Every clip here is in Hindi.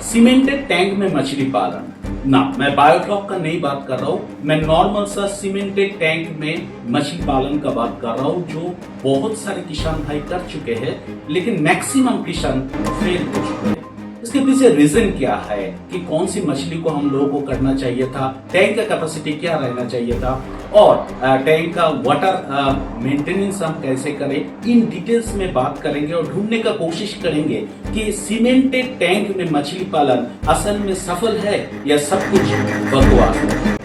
सीमेंटेड टैंक में मछली पालन ना, मैं बायोफ्लॉक का नहीं बात कर रहा हूँ, मैं नॉर्मल सा सीमेंटेड टैंक में मछली पालन का बात कर रहा हूँ जो बहुत सारे किसान भाई कर चुके हैं, लेकिन मैक्सिमम किसान फेल हो चुके हैं। इसके पीछे रीजन क्या है कि कौन सी मछली को हम लोगों को करना चाहिए था, टैंक का कैपेसिटी क्या रहना चाहिए था और टैंक का वाटर मेंटेनेंस हम कैसे करें, इन डिटेल्स में बात करेंगे और ढूंढने का कोशिश करेंगे कि सीमेंटेड टैंक में मछली पालन असल में सफल है या सब कुछ बकवास है।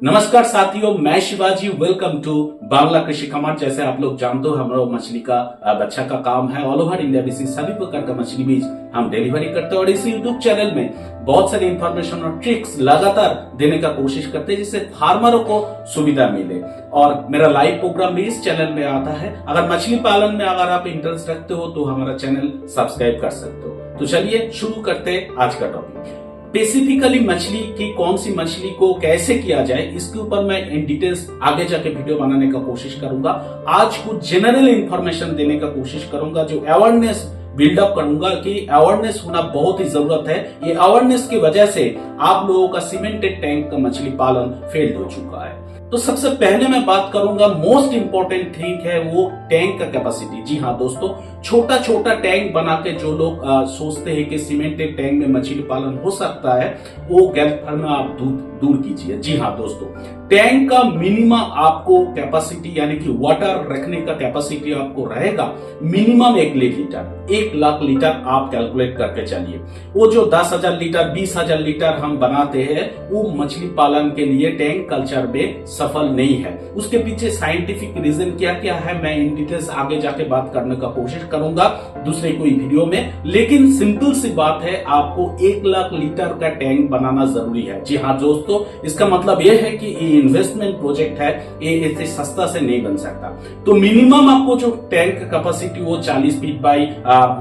नमस्कार साथियों, मैं शिवाजी, वेलकम टू बांग्ला कृषि कमांड। जैसे आप लोग जानते हो, हमारा मछली का बच्चा का काम है। ऑल ओवर इंडिया बेसिस सभी प्रकार का मछली बीज हम डिलीवरी करते हैं और इस यूट्यूब चैनल में बहुत सारी इंफॉर्मेशन और ट्रिक्स लगातार देने का कोशिश करते हैं जिससे फार्मरों को सुविधा मिले। और मेरा लाइव प्रोग्राम भी इस चैनल में आता है। अगर मछली पालन में अगर आप इंटरेस्ट रखते हो तो हमारा चैनल सब्सक्राइब कर सकते हो। तो चलिए शुरू करते हैं आज का टॉपिक। स्पेसिफिकली मछली की कौन सी मछली को कैसे किया जाए, इसके ऊपर मैं इन डिटेल्स आगे जाके वीडियो बनाने का कोशिश करूंगा। आज कुछ जनरल इंफॉर्मेशन देने का कोशिश करूंगा, जो अवेयरनेस बिल्डअप करूंगा कि अवेयरनेस होना बहुत ही जरूरत है। ये अवेयरनेस की वजह से आप लोगों का सीमेंटेड टैंक का मछली पालन फेल हो चुका है। तो सबसे पहले मैं बात करूंगा, मोस्ट इंपॉर्टेंट थिंग है वो टैंक का कैपेसिटी। जी हाँ दोस्तों, छोटा छोटा टैंक बना के जो लोग सोचते हैं कि सीमेंटेड टैंक में मछली पालन हो सकता है, वो गलतफहमी आप दूर कीजिए। जी हाँ दोस्तों, टैंक का मिनिमम आपको कैपेसिटी यानी कि वाटर रखने का कैपेसिटी आपको रहेगा मिनिमम 1 लाख लीटर आप कैलकुलेट करके चलिए। वो जो 10,000 लीटर 20,000 लीटर हम बनाते हैं वो मछली पालन के लिए टैंक कल्चर में सफल नहीं है। उसके पीछे साइंटिफिक रीजन क्या क्या है मैं इन डिटेल्स आगे जाके बात करने का कोशिश करूंगा दूसरे कोई वीडियो में। लेकिन सिंपल सी बात है, आपको 1 लाख लीटर का टैंक बनाना जरूरी है। जी हाँ दोस्तों, इसका मतलब यह है कि ये इन्वेस्टमेंट प्रोजेक्ट है, ये इतने सस्ता से नहीं बन सकता। तो मिनिमम आपको जो टैंक कैपेसिटी वो 40 फीट बाई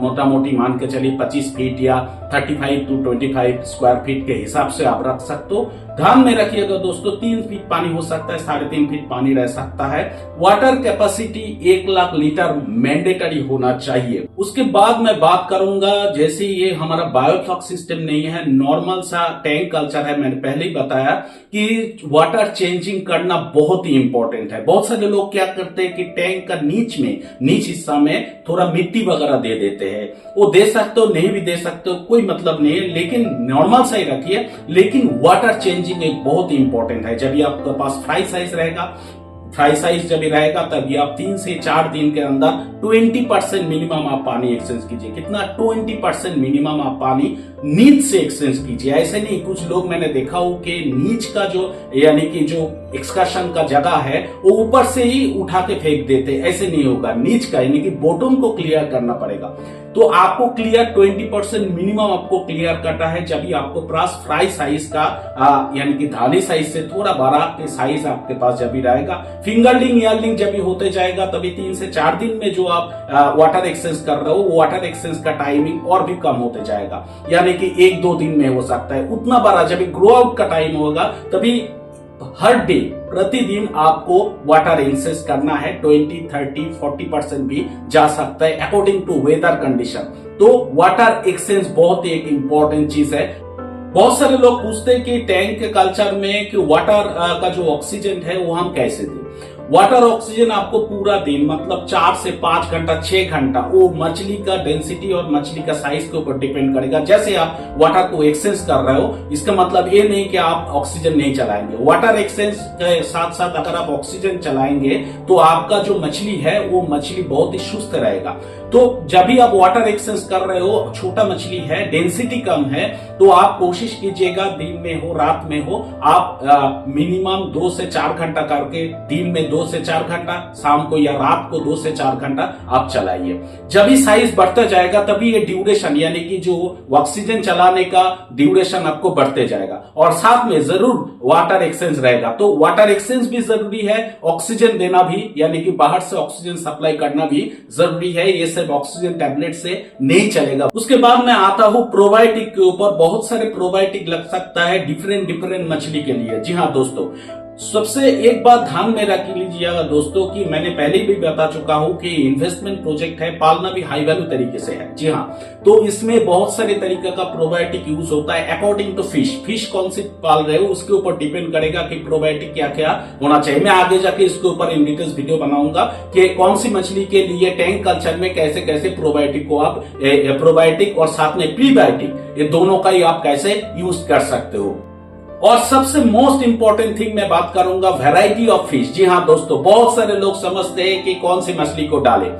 मोटा मोटी मान के चलिए 25 फीट या 35 to 25 स्क्वायर फीट के हिसाब से आप रख सकते हो। ध्यान में रखिएगा दोस्तों, 3 फीट पानी हो सकता है, 3.5 फीट पानी रह सकता है। Water capacity 1 lakh litre mandatory होना चाहिए। उसके बाद मैं बात करूंगा, जैसे ये हमारा बायोफ्लॉक सिस्टम नहीं है, नॉर्मल सा टैंक कल्चर है। मैंने पहले ही बताया कि वाटर चेंजिंग करना बहुत ही इंपॉर्टेंट है। बहुत सारे लोग क्या करते हैं कि टैंक का नीच हिस्सा में थोड़ा मिट्टी वगैरह दे देते हैं। वो दे सकते हो, नहीं भी दे सकते हो, कोई मतलब नहीं है, लेकिन नॉर्मल सा ही रखिए। लेकिन वाटर चेंजिंग एक बहुत ही इंपॉर्टेंट है। जब भी आपके पास फ्राई साइज जब भी रहेगा तभी आप 3 से 4 दिन के अंदर 20% मिनिमम आप पानी एक्सचेंज कीजिए। कितना? 20% मिनिमम आप पानी नीच से एक्सचेंज कीजिए। ऐसे नहीं, कुछ लोग मैंने देखा हो कि नीच का जो यानी कि जो एक्सकर्शन का जगह है वो ऊपर से ही उठा के फेंक देते, ऐसे नहीं होगा। नीच का यानी कि बॉटम को क्लियर करना पड़ेगा। तो आपको क्लियर 20% मिनिमम आपको क्लियर करना है। जब भी आपको पास फ्राई साइज का यानी कि धानी साइज से थोड़ा बड़ा के साइज आपके पास जब भी रहेगा, फिंगरलिंग ईयरलिंग जब भी होते जाएगा तभी 3 से 4 दिन में जो आप वाटर एक्सचेंज कर रहे हो वो वाटर एक्सचेंज का टाइमिंग और भी कम होते जाएगा, यानी कि 1-2 दिन में हो सकता है। उतना बड़ा जब भी ग्रो आउट का टाइम होगा तभी हर डे प्रतिदिन आपको वाटर एक्सचेंज करना है। 20, 30, 40% भी जा सकता है अकॉर्डिंग टू वेदर कंडीशन। तो वाटर एक्सचेंज बहुत ही एक इंपॉर्टेंट चीज है। बहुत सारे लोग पूछते हैं कि टैंक कल्चर में कि वाटर का जो ऑक्सीजन है वो हम कैसे दें। वाटर ऑक्सीजन आपको पूरा दिन मतलब 4 से 5 घंटा 6 घंटा, वो मछली का डेंसिटी और मछली का साइज के ऊपर डिपेंड करेगा। जैसे आप वाटर को एक्सचेंज कर रहे हो, इसका मतलब ये नहीं कि आप ऑक्सीजन नहीं चलाएंगे। वाटर एक्सचेंज के साथ साथ अगर आप ऑक्सीजन चलाएंगे तो आपका जो मछली है वो मछली बहुत ही सुस्त रहेगा। तो जब भी आप वाटर एक्सचेंज कर रहे हो, छोटा मछली है, डेंसिटी कम है, तो आप कोशिश कीजिएगा दिन में हो रात में हो, आप मिनिमम 2 से 4 घंटा करके, दिन में 2 से 4 घंटा, शाम को या रात को 2 से 4 घंटा आप चलाइए। जब भी साइज बढ़ता जाएगा तभी ये ड्यूरेशन यानी कि जो ऑक्सीजन चलाने का ड्यूरेशन आपको बढ़ते जाएगा। और साथ में जरूर वाटर एक्सचेंज रहेगा। तो वाटर एक्सचेंज भी जरूरी है, ऑक्सीजन देना भी यानी कि बाहर से ऑक्सीजन सप्लाई करना भी जरूरी है। ये सिर्फ ऑक्सीजन टैबलेट से नहीं चलेगा। उसके बाद मैं आता हूं प्रोबायोटिक के ऊपर। बहुत सारे प्रोबायोटिक लग सकता है डिफरेंट मछली के लिए। जी हाँ दोस्तों, सबसे एक बात ध्यान में रख लीजिएगा दोस्तों कि मैंने पहले भी बता चुका हूं कि इन्वेस्टमेंट प्रोजेक्ट है, पालना भी हाई वैल्यू तरीके से है। जी हाँ, तो इसमें बहुत सारे तरीके का प्रोबायोटिक यूज होता है अकॉर्डिंग टू फिश कौन सी पाल रहे हो उसके ऊपर डिपेंड करेगा कि प्रोबायोटिक क्या क्या होना चाहिए। मैं आगे जाके इसके ऊपर इन डिटेल्स वीडियो बनाऊंगा कि कौन सी मछली के लिए टैंक कल्चर में कैसे कैसे प्रोबायोटिक को आप प्रोबायोटिक और साथ में प्रीबायोटिक ये दोनों का ही आप कैसे यूज कर सकते हो। और सबसे मोस्ट इंपॉर्टेंट थिंग मैं बात करूंगा वैरायटी ऑफ फिश। जी हाँ दोस्तों, बहुत सारे लोग समझते हैं कि कौन सी मछली को डालें,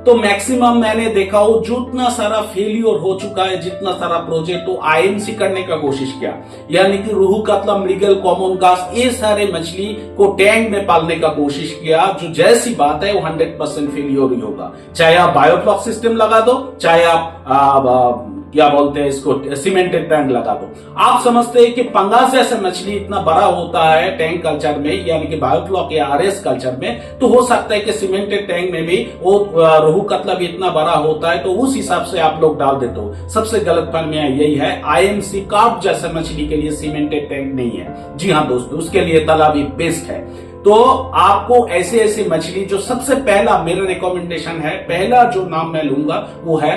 तो मैक्सिमम मैंने देखा हो जितना सारा फेलियर हो चुका है, जितना सारा प्रोजेक्ट तो आईएमसी करने का कोशिश किया, यानी कि रोहू कतला मृगल कॉमन कास्ट ये सारे मछली को टैंक में पालने का कोशिश किया, जो जैसी बात है वो 100% फेलियर ही होगा। चाहे आप बायोफ्लॉक सिस्टम लगा दो, चाहे आप क्या बोलते हैं इसको सीमेंटेड टैंक लगा दो। आप समझते हैं कि पंगास जैसे मछली इतना बड़ा होता है टैंक कल्चर में, यानी कि बायोफ्लॉक या आरएस कल्चर में, तो हो सकता है कि सीमेंटेड टैंक में भी वो रोहू कतला भी इतना बड़ा होता है, तो उस हिसाब से आप लोग डाल देते हो। सबसे गलत फहमी यही है, आईएमसी कार्प जैसे मछली के लिए सीमेंटेड टैंक नहीं है। जी हाँ दोस्तों, उसके लिए तालाबी बेस्ट है। तो आपको ऐसे ऐसे मछली, जो सबसे पहला मेरा रिकमेंडेशन है, पहला जो नाम मैं लूंगा वो है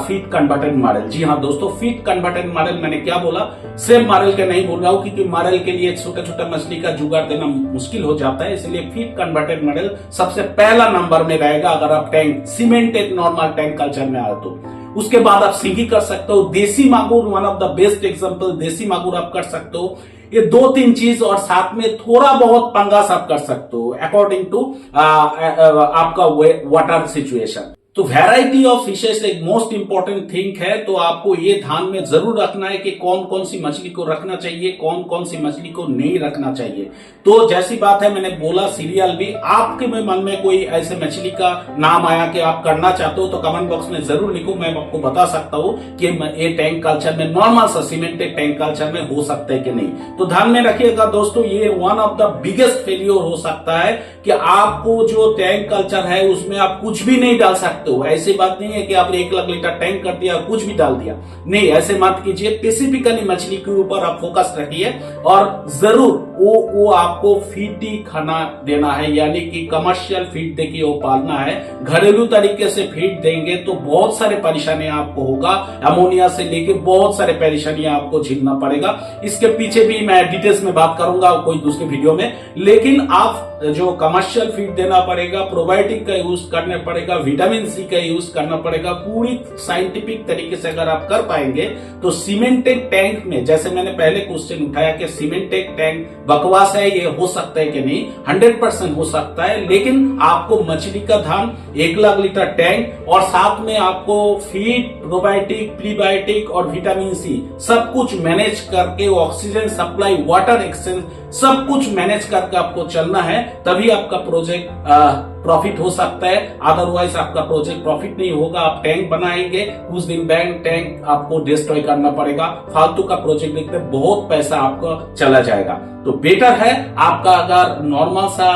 फीड कन्वर्टेड मॉडल। जी हाँ दोस्तों, फीड कन्वर्टेड मॉडल मैंने क्या बोला, सेम मॉडल के नहीं बोल रहा हूं, क्योंकि मॉडल के लिए छोटा छोटा मछली का जुगाड़ देना मुश्किल हो जाता है, इसलिए फीड कन्वर्टेड मॉडल सबसे पहला नंबर में रहेगा अगर आप tank cemented normal tank culture में आए तो। उसके बाद आप सिंगी कर सकते हो, देसी मागुर one of the best example, देसी मागुर आप कर सकते हो। ये 2-3 चीज और साथ में थोड़ा बहुत पंगास आप कर सकते हो अकॉर्डिंग टू आपका वाटर सिचुएशन। तो वैरायटी ऑफ फिशेस एक मोस्ट इंपॉर्टेंट थिंग है, तो आपको ये ध्यान में जरूर रखना है कि कौन कौन सी मछली को रखना चाहिए, कौन कौन सी मछली को नहीं रखना चाहिए। तो जैसी बात है, मैंने बोला सीरियल भी, आपके मन में कोई ऐसे मछली का नाम आया कि आप करना चाहते हो तो कमेंट बॉक्स में जरूर लिखो, मैं आपको बता सकता हूँ कि ये टैंक कल्चर में नॉर्मल सा सीमेंटेड टैंक कल्चर में हो सकता है कि नहीं। तो ध्यान में रखिएगा दोस्तों, ये one of the biggest failure हो सकता है कि आपको जो टैंक कल्चर है उसमें आप कुछ भी नहीं डाल सकते। तो ऐसी बात नहीं है कि आपने 1 लाख लीटर टैंक कर दिया कुछ भी डाल दिया, नहीं ऐसे मत कीजिए। स्पेसिफिकली मछली के ऊपर आप फोकस रखिए और जरूर वो आपको फीड ही खाना देना है, यानी कि कमर्शियल फीड देके वो पालना है। घरेलू तरीके से फीड देंगे तो बहुत सारे परेशानियां आपको होगा, अमोनिया से लेके बहुत सारे परेशानियां आपको झेलना पड़ेगा। इसके पीछे भी मैं डिटेल्स में बात करूंगा कोई दूसरे वीडियो में, लेकिन आप जो कमर्शियल फीड देना पड़ेगा, प्रोबायोटिक का यूज करना पड़ेगा, विटामिन सी का यूज करना पड़ेगा, पूरी साइंटिफिक तरीके से अगर आप कर पाएंगे तो सीमेंटेड टैंक में, जैसे मैंने पहले क्वेश्चन उठाया कि सीमेंटेड टैंक बकवास है, ये हो सकता है कि नहीं, 100% हो सकता है, लेकिन आपको मछली का ध्यान 1 लाख लीटर टैंक और साथ में आपको फीड, प्रोबायोटिक, प्रीबायोटिक और विटामिन सी सब कुछ मैनेज करके, ऑक्सीजन सप्लाई, वाटर एक्सचेंज सब कुछ मैनेज करके आपको चलना है, तभी आपका प्रोजेक्ट प्रॉफिट हो सकता है। अदरवाइज आपका प्रोजेक्ट प्रॉफिट नहीं होगा। आप टैंक बनाएंगे, कुछ दिन बैंक टैंक आपको डिस्ट्रॉय करना पड़ेगा, फालतू का प्रोजेक्ट देखते बहुत पैसा आपका चला जाएगा। तो बेटर है आपका अगर नॉर्मल सा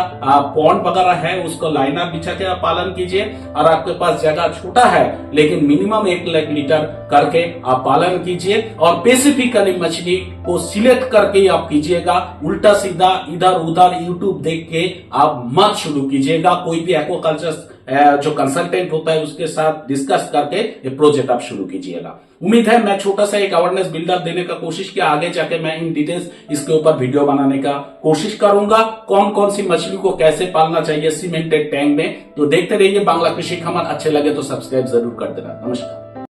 पॉन्ड वगैरह है उसको लाइनर बिछा के आप पालन कीजिए, और आपके पास जगह छोटा है लेकिन मिनिमम 1 लाख लीटर करके आप पालन कीजिए, और स्पेसिफिकली मछली को सिलेक्ट करके आप कीजिएगा। उल्टा सीधा इधर उधर यूट्यूब देख के आप मत शुरू कीजिएगा। कोई भी एक्वाकल्चर जो कंसल्टेंट होता है उसके साथ डिस्कस करके ये प्रोजेक्ट आप शुरू कीजिएगा। उम्मीद है मैं छोटा सा एक अवेयरनेस बिल्डर देने का कोशिश किया, आगे जाके मैं इन डिटेल्स इसके ऊपर वीडियो बनाने का कोशिश करूंगा, कौन कौन सी मछली को कैसे पालना चाहिए सीमेंटेड टैंक में। तो देखते रहिए बांग्ला कृषि खबर, अच्छे लगे तो सब्सक्राइब जरूर कर देना। नमस्कार।